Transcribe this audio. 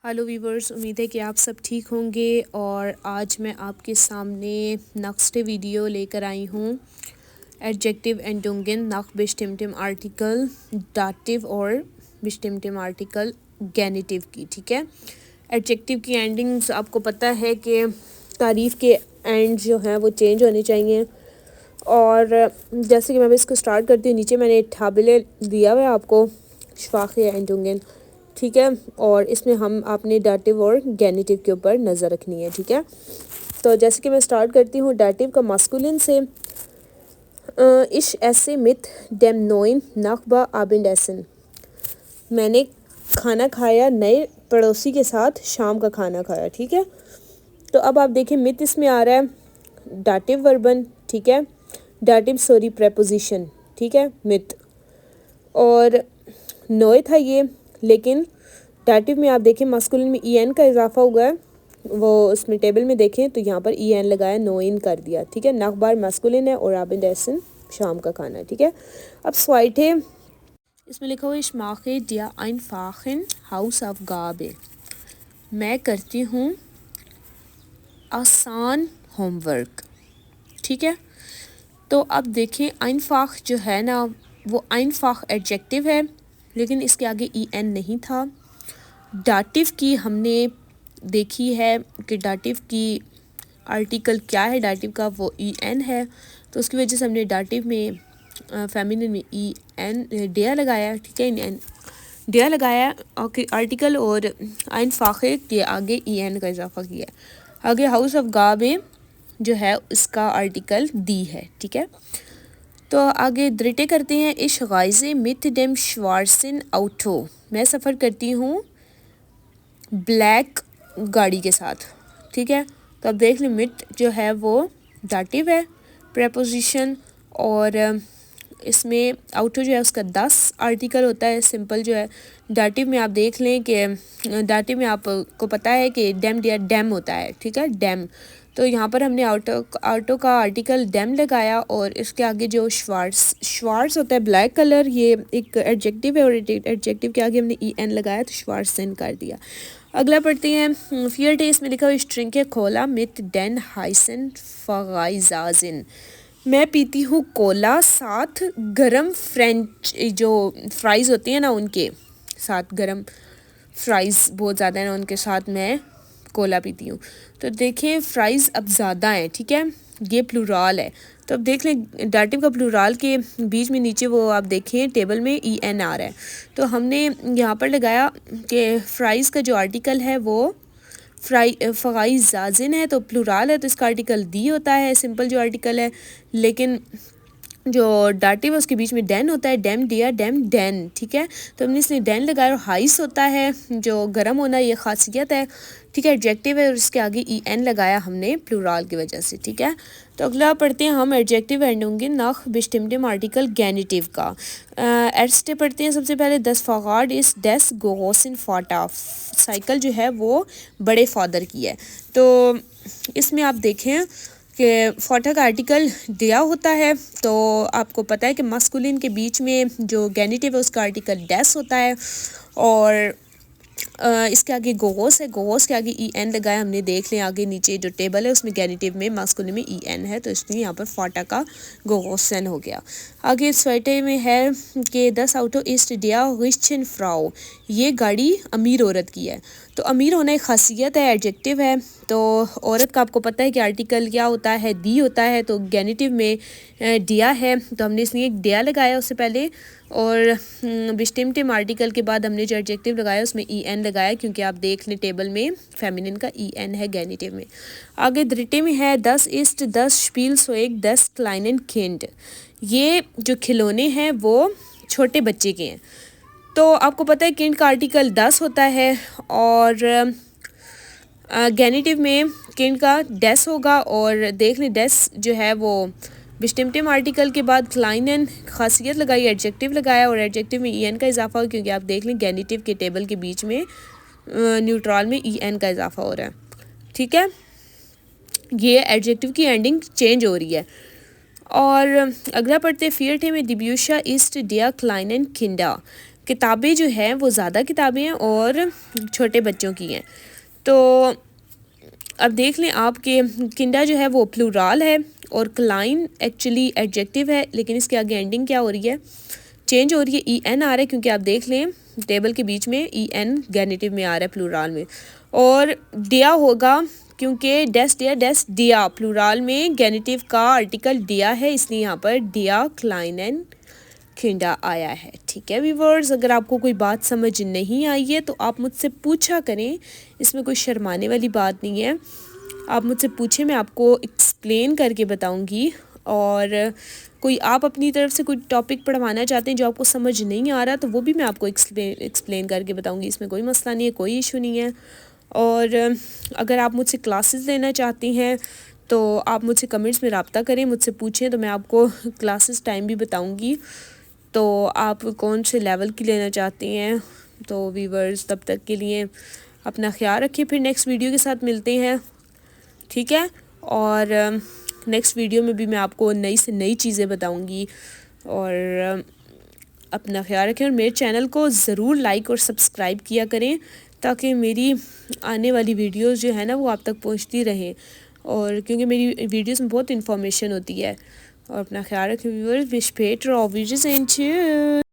Hello viewers, उम्मीद है कि आप सब ठीक होंगे। और आज मैं आपके सामने नेक्स्ट वीडियो लेकर आई हूँ एडजेक्टिव एंडोंगन nach bestimmtem आर्टिकल दाटिव और bestimmtem आर्टिकल गैनिटिव की। ठीक है, एडजेक्टिव की एंडिंग्स आपको पता है कि तारीफ़ के एंड जो हैं वो चेंज होने चाहिए। और जैसे कि मैं भी इसको स्टार्ट करती हूँ, नीचे मैंने ठाबिले दिया हुआ है आपको शफाखे एंडोंगन। ठीक है, और इसमें हम आपने डाटिव और गैनिटिव के ऊपर नज़र रखनी है। ठीक है, तो जैसे कि मैं स्टार्ट करती हूँ डाटिव का मास्कुलिन से, इश ऐसे मित डेम नोइन नखबा आबिंड एसन। मैंने खाना खाया नए पड़ोसी के साथ, शाम का खाना खाया। ठीक है, तो अब आप देखें मित इसमें आ रहा है डाटिव वर्बन। ठीक है, डाटिव सॉरी प्रेपोजिशन। ठीक है, मित और नोए था ये, लेकिन डाटिव में आप देखें मास्कुलिन में ई एन का इजाफा हुआ है। वो उसमें टेबल में देखें तो यहाँ पर ई एन लगाया, नो इन कर दिया। ठीक है, नखबार मास्कुलिन है और आबिंद एसन शाम का खाना। ठीक है, अब स्वाइटे इसमें लिखा हुआ इश्माखे दिया आइन फाखिन हाउस ऑफ गाबे। मैं करती हूँ आसान होमवर्क। ठीक है, तो अब देखें आइन फाख जो है ना, वो आइन फाख एडजेक्टिव है, लेकिन इसके आगे ई एन नहीं था। डाटिव की हमने देखी है कि डाटिव की आर्टिकल क्या है, डाटिव का वो ई एन है, तो उसकी वजह से हमने डाटिव में फेमिनिन में ई एन डेया लगाया। ठीक है, एन डेया लगाया आर्टिकल, और आइन फाखे के आगे ई एन का इजाफा किया। आगे हाउस ऑफ गाबे जो है उसका आर्टिकल दी है। ठीक है, तो आगे द्रिटे करते हैं। इश गाइजे मित डेम श्वार्सिन आउटो। मैं सफ़र करती हूँ ब्लैक गाड़ी के साथ। ठीक है, तो अब देख लें मिट जो है वो डाटिव है प्रेपोजिशन, और इसमें आउटो जो है उसका 10 आर्टिकल होता है सिंपल जो है। डाटिव में आप देख लें कि डाटिव में आपको पता है कि डेम डिया डैम होता है। ठीक है, डैम, तो यहाँ पर हमने आउटो का आर्टिकल डैम लगाया, और इसके आगे जो श्वार्ट्स होता है ब्लैक कलर, ये एक एडजेक्टिव है, और एडजेक्टिव के आगे हमने ई एन लगाया तो श्वार्ट्सन कर दिया। अगला पढ़ते हैं फियर डे। इसमें लिखा हुआ स्ट्रिंग है खोला मित डेन हाइसन फगाइजाजिन। मैं पीती हूँ कोला साथ गरम फ्रेंच जो फ्राइज़ होती हैं ना, उनके साथ गरम फ्राइज़ बहुत ज़्यादा है ना, उनके साथ मैं कोला पीती हूँ। तो देखें फ्राइज़ अब ज़्यादा हैं। ठीक है, ये प्लूराल है, तो अब देख लें डाटिव का प्लूराल के बीच में नीचे वो आप देखें टेबल में ई एन आ रहा है, तो हमने यहाँ पर लगाया कि फ्राइज़ का जो आर्टिकल है वो फ़गाइज़ाजिन है, तो प्लूराल है तो इसका आर्टिकल दी होता है सिंपल जो आर्टिकल है, लेकिन जो डाटिव है उसके बीच में डैन होता है, डैम डिया डैम डैन। ठीक है, तो हमने इसलिए डैन लगाया, और हाइस होता है जो गर्म होना, ये खासियत है। ठीक है, एडजेक्टिव है और इसके आगे ई एन लगाया हमने प्लूराल की वजह से। ठीक है, तो अगला पढ़ते हैं हम एडजेक्टिव एंडोंगे nach bestimmtem आर्टिकल गैनिटिव का। एडस्टे पढ़ते हैं सबसे पहले। दस फागाड इस डेस गोसिन फाटा। साइकिल जो है वो बड़े फादर की है, तो इसमें आप देखें कि फाटा का आर्टिकल दिया होता है, तो आपको पता है कि मास्कुलिन के बीच में जो गैनिटिव है उसका आर्टिकल डेस होता है, और इसके आगे गोगोस है, गोगोस के आगे ई एन लगाया हमने। देख लें आगे नीचे जो टेबल है उसमें गैनिटिव में मास्कुलिन में ई एन है, तो इसलिए यहाँ पर फाटा का गोगोसन हो गया। आगे स्वेटे में है कि 10 आउटो ईस्ट डिया रिचन फ्राउ। ये गाड़ी अमीर औरत की है, तो अमीर होना एक खासियत है, एडजेक्टिव है। तो औरत का आपको पता है कि आर्टिकल क्या होता है, दी होता है, तो गैनिटिव में डिया है, तो हमने इसलिए एक डिया लगाया उससे पहले, और बिस्टिमटिम आर्टिकल के बाद हमने जो एडजेक्टिव लगाया उसमें ई एन लगाया, क्योंकि आप देख लें टेबल में फेमिनिन का ई एन है गैनिटिव में। आगे द्रिटे में है 10 ईस्ट 10 स्पील सोएक 10 क्लाइनन किंड। ये जो खिलौने हैं वो छोटे बच्चे के हैं, तो आपको पता है किंड का आर्टिकल 10 होता है, और गैनिटिव में किंड का डेस होगा, और देख लें डेस जो है वो बिस्टिमटिम आर्टिकल के बाद क्लाइनन खासियत लगाई, एडजेक्टिव लगाया, और एडजेक्टिव में ई एन का इजाफा हो, क्योंकि आप देख लें गैनिटिव के टेबल के बीच में न्यूट्रल में ई एन का इजाफा हो रहा है। ठीक है, ये एडजेक्टिव की एंडिंग चेंज हो रही है। और अगला पढ़ते फियरटे में दिब्यूशा ईस्ट डिया क्लाइनन किंडा। کتابیں جو ہیں وہ زیادہ کتابیں ہیں اور چھوٹے بچوں کی ہیں. تو اب دیکھ لیں آپ کہ کنڈا جو ہے وہ پلورال ہے اور کلائن ایکچولی ایڈجیکٹیو ہے, لیکن اس کے آگے اینڈنگ کیا ہو رہی ہے, چینج ہو رہی ہے, ای این آ رہا ہے, کیونکہ آپ دیکھ لیں ٹیبل کے بیچ میں ای این گینیٹیو میں آ رہا ہے پلورال میں. اور ڈیا ہوگا کیونکہ ڈیس ڈیا ڈیس ڈیا پلورال میں گینیٹیو کا آرٹیکل ڈیا ہے, اس لیے یہاں پر ڈیا کلائن اینڈ کنڈا آیا ہے. ٹھیک ہے ویورز, اگر آپ کو کوئی بات سمجھ نہیں آئی ہے تو آپ مجھ سے پوچھا کریں, اس میں کوئی شرمانے والی بات نہیں ہے, آپ مجھ سے پوچھیں, میں آپ کو ایکسپلین کر کے بتاؤں گی. اور کوئی آپ اپنی طرف سے کوئی ٹاپک پڑھوانا چاہتے ہیں جو آپ کو سمجھ نہیں آ رہا, تو وہ بھی میں آپ کو ایکسپلین کر کے بتاؤں گی, اس میں کوئی مسئلہ نہیں ہے, کوئی ایشو نہیں ہے. اور اگر آپ مجھ سے کلاسز لینا چاہتی ہیں تو آپ مجھ سے کمنٹس میں رابطہ کریں, مجھ سے پوچھیں, تو میں آپ کو کلاسز ٹائم بھی بتاؤں گی. تو آپ کون سے لیول کی لینا چاہتی ہیں. تو ویورز تب تک کے لیے اپنا خیال رکھیں, پھر نیکسٹ ویڈیو کے ساتھ ملتے ہیں. ٹھیک ہے, اور نیکسٹ ویڈیو میں بھی میں آپ کو نئی سے نئی چیزیں بتاؤں گی. اور اپنا خیال رکھیں, اور میرے چینل کو ضرور لائک اور سبسکرائب کیا کریں تاکہ میری آنے والی ویڈیوز جو ہے نا وہ آپ تک پہنچتی رہیں, اور کیونکہ میری ویڈیوز میں بہت انفارمیشن ہوتی ہے. اور اپنا خیال رکھیں viewers, wish pet row videos and